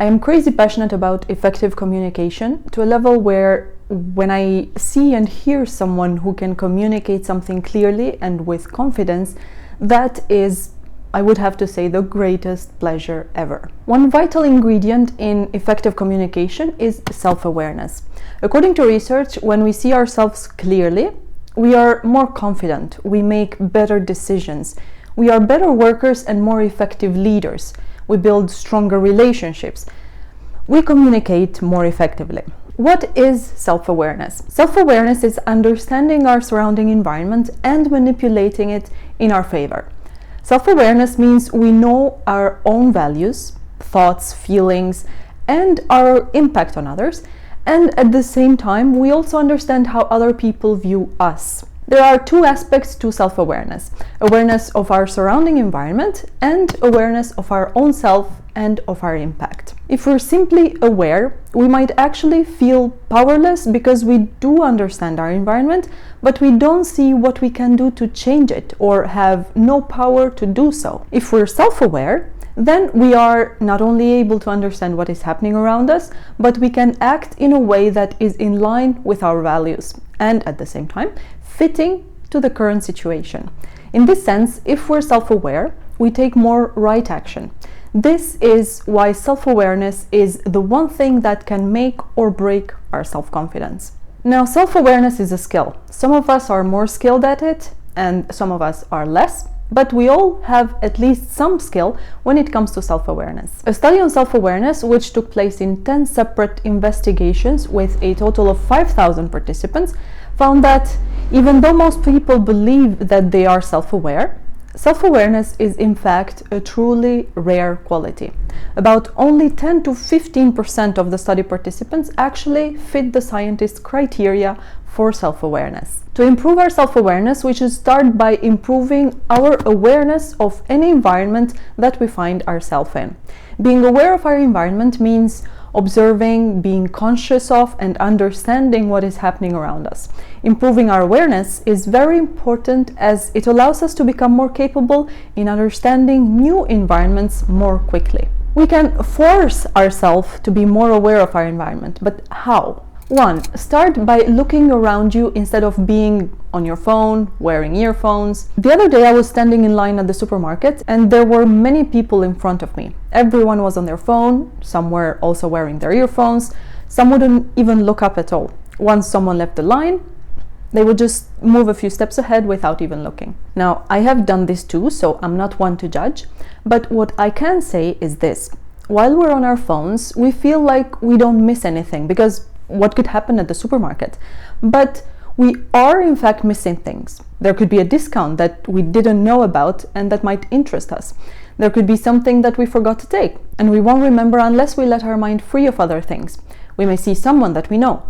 I am crazy passionate about effective communication to a level where when I see and hear someone who can communicate something clearly and with confidence, that is, I would have to say, the greatest pleasure ever. One vital ingredient in effective communication is self-awareness. According to research, when we see ourselves clearly, we are more confident, we make better decisions, we are better workers and more effective leaders, we build stronger relationships, we communicate more effectively. What is self-awareness? Self-awareness is understanding our surrounding environment and manipulating it in our favor. Self-awareness means we know our own values, thoughts, feelings, and our impact on others, and at the same time, we also understand how other people view us. There are two aspects to self-awareness: awareness of our surrounding environment and awareness of our own self and of our impact. If we're simply aware, we might actually feel powerless because we do understand our environment, but we don't see what we can do to change it or have no power to do so. If we're self-aware, then we are not only able to understand what is happening around us, but we can act in a way that is in line with our values and at the same time fitting to the current situation. In this sense, if we're self-aware, we take more right action. This is why self-awareness is the one thing that can make or break our self-confidence. Now, self-awareness is a skill. Some of us are more skilled at it and some of us are less, but we all have at least some skill when it comes to self-awareness. A study on self-awareness, which took place in 10 separate investigations with a total of 5,000 participants, found that even though most people believe that they are self-aware, self-awareness is in fact a truly rare quality. About only 10 to 15% of the study participants actually fit the scientists' criteria for self-awareness. To improve our self-awareness, we should start by improving our awareness of any environment that we find ourselves in. Being aware of our environment means observing, being conscious of, and understanding what is happening around us. Improving our awareness is very important as it allows us to become more capable in understanding new environments more quickly. We can force ourselves to be more aware of our environment, but how? 1. Start by looking around you instead of being on your phone, wearing earphones. The other day I was standing in line at the supermarket and there were many people in front of me. Everyone was on their phone, some were also wearing their earphones, some wouldn't even look up at all. Once someone left the line, they would just move a few steps ahead without even looking. Now, I have done this too, so I'm not one to judge, but what I can say is this. While we're on our phones, we feel like we don't miss anything because what could happen at the supermarket? But we are in fact missing things. There could be a discount that we didn't know about and that might interest us. There could be something that we forgot to take and we won't remember unless we let our mind free of other things. We may see someone that we know.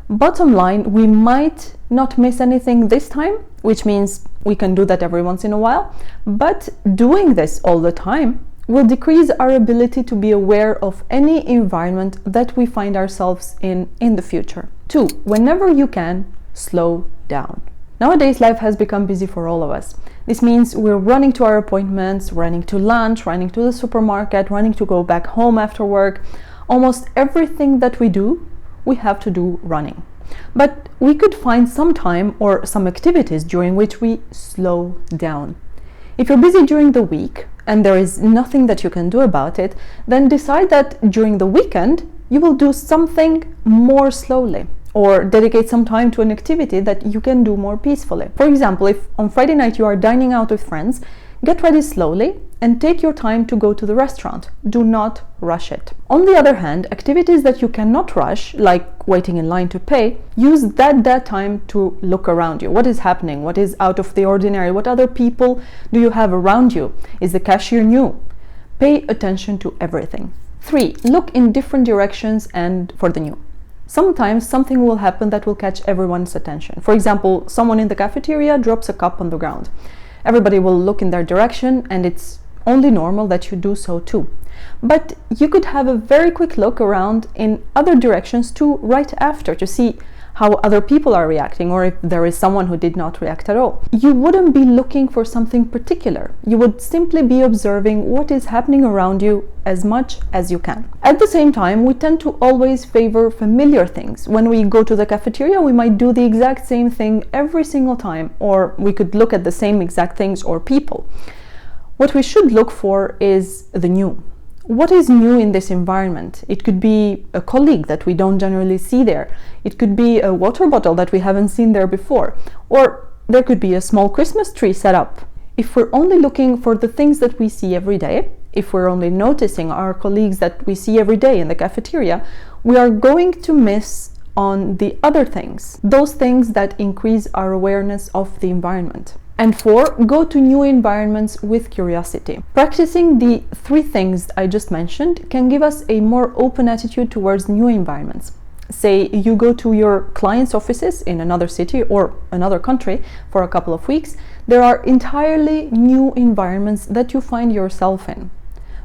Bottom line, we might not miss anything this time, which means we can do that every once in a while, but doing this all the time will decrease our ability to be aware of any environment that we find ourselves in the future. 2. Whenever you can, slow down. Nowadays, life has become busy for all of us. This means we're running to our appointments, running to lunch, running to the supermarket, running to go back home after work. Almost everything that we do, we have to do running. But we could find some time or some activities during which we slow down. If you're busy during the week and there is nothing that you can do about it, then decide that during the weekend you will do something more slowly or dedicate some time to an activity that you can do more peacefully. For example, if on Friday night you are dining out with friends, get ready slowly and take your time to go to the restaurant. Do not rush it. On the other hand, activities that you cannot rush, like waiting in line to pay, use that time to look around you. What is happening? What is out of the ordinary? What other people do you have around you? Is the cashier new? Pay attention to everything. 3. Look in different directions and for the new. Sometimes something will happen that will catch everyone's attention. For example, someone in the cafeteria drops a cup on the ground. Everybody will look in their direction and it's only normal that you do so too. But you could have a very quick look around in other directions too right after to see how other people are reacting, or if there is someone who did not react at all. You wouldn't be looking for something particular. You would simply be observing what is happening around you as much as you can. At the same time, we tend to always favor familiar things. When we go to the cafeteria, we might do the exact same thing every single time, or we could look at the same exact things or people. What we should look for is the new. What is new in this environment? It could be a colleague that we don't generally see there. It could be a water bottle that we haven't seen there before. Or there could be a small Christmas tree set up. If we're only looking for the things that we see every day, if we're only noticing our colleagues that we see every day in the cafeteria, we are going to miss on the other things, those things that increase our awareness of the environment. And 4, go to new environments with curiosity. Practicing the 3 things I just mentioned can give us a more open attitude towards new environments. Say you go to your client's offices in another city or another country for a couple of weeks, there are entirely new environments that you find yourself in.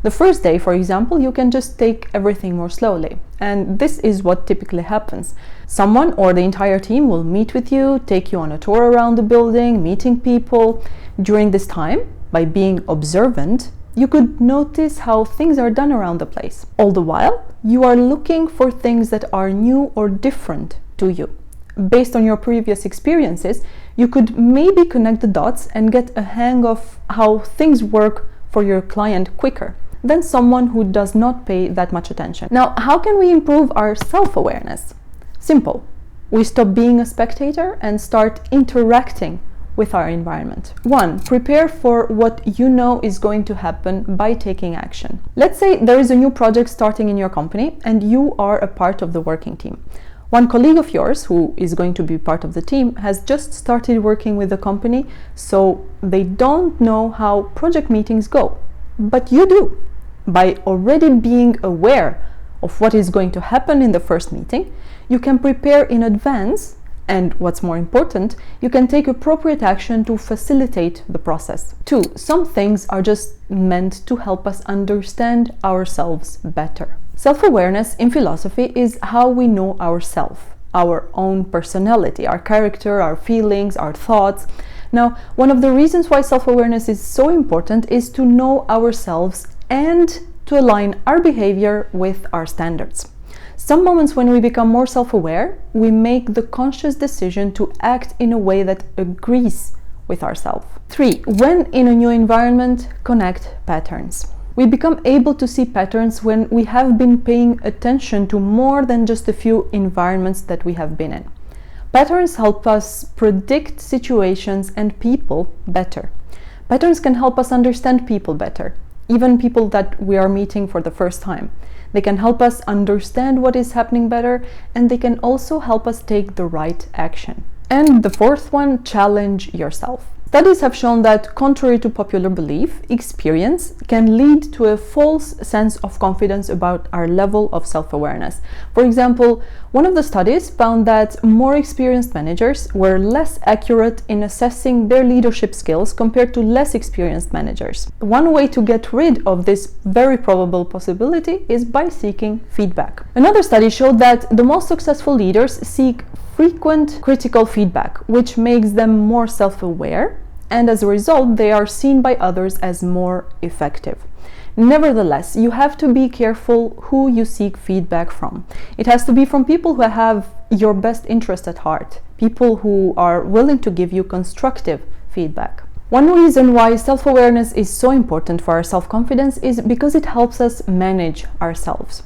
The first day, for example, you can just take everything more slowly. And this is what typically happens. Someone or the entire team will meet with you, take you on a tour around the building, meeting people. During this time, by being observant, you could notice how things are done around the place. All the while, you are looking for things that are new or different to you. Based on your previous experiences, you could maybe connect the dots and get a hang of how things work for your client quicker than someone who does not pay that much attention. Now, how can we improve our self-awareness? Simple. We stop being a spectator and start interacting with our environment. 1. Prepare for what you know is going to happen by taking action. Let's say there is a new project starting in your company and you are a part of the working team. One colleague of yours, who is going to be part of the team, has just started working with the company, so they don't know how project meetings go. But you do. By already being aware of what is going to happen in the first meeting, you can prepare in advance, and what's more important, you can take appropriate action to facilitate the process. 2. Some things are just meant to help us understand ourselves better. Self-awareness in philosophy is how we know ourselves, our own personality, our character, our feelings, our thoughts. Now, one of the reasons why self-awareness is so important is to know ourselves and to align our behavior with our standards. Some moments when we become more self-aware, we make the conscious decision to act in a way that agrees with ourselves. 3. When in a new environment, connect patterns. We become able to see patterns when we have been paying attention to more than just a few environments that we have been in. Patterns help us predict situations and people better. Patterns can help us understand people better, even people that we are meeting for the first time. They can help us understand what is happening better, and they can also help us take the right action. And the 4th one, challenge yourself. Studies have shown that, contrary to popular belief, experience can lead to a false sense of confidence about our level of self-awareness. For example, one of the studies found that more experienced managers were less accurate in assessing their leadership skills compared to less experienced managers. One way to get rid of this very probable possibility is by seeking feedback. Another study showed that the most successful leaders seek frequent critical feedback, which makes them more self-aware, and as a result, they are seen by others as more effective. Nevertheless, you have to be careful who you seek feedback from. It has to be from people who have your best interest at heart, people who are willing to give you constructive feedback. One reason why self-awareness is so important for our self-confidence is because it helps us manage ourselves.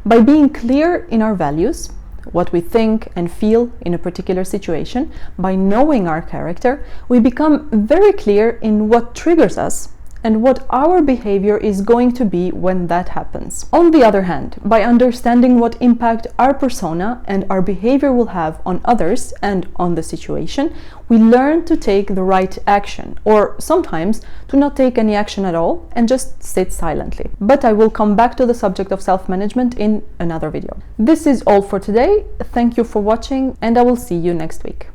By being clear in our values, what we think and feel in a particular situation, by knowing our character, we become very clear in what triggers us and what our behavior is going to be when that happens. On the other hand, by understanding what impact our persona and our behavior will have on others and on the situation, we learn to take the right action, or sometimes to not take any action at all and just sit silently. But I will come back to the subject of self-management in another video. This is all for today. Thank you for watching, and I will see you next week.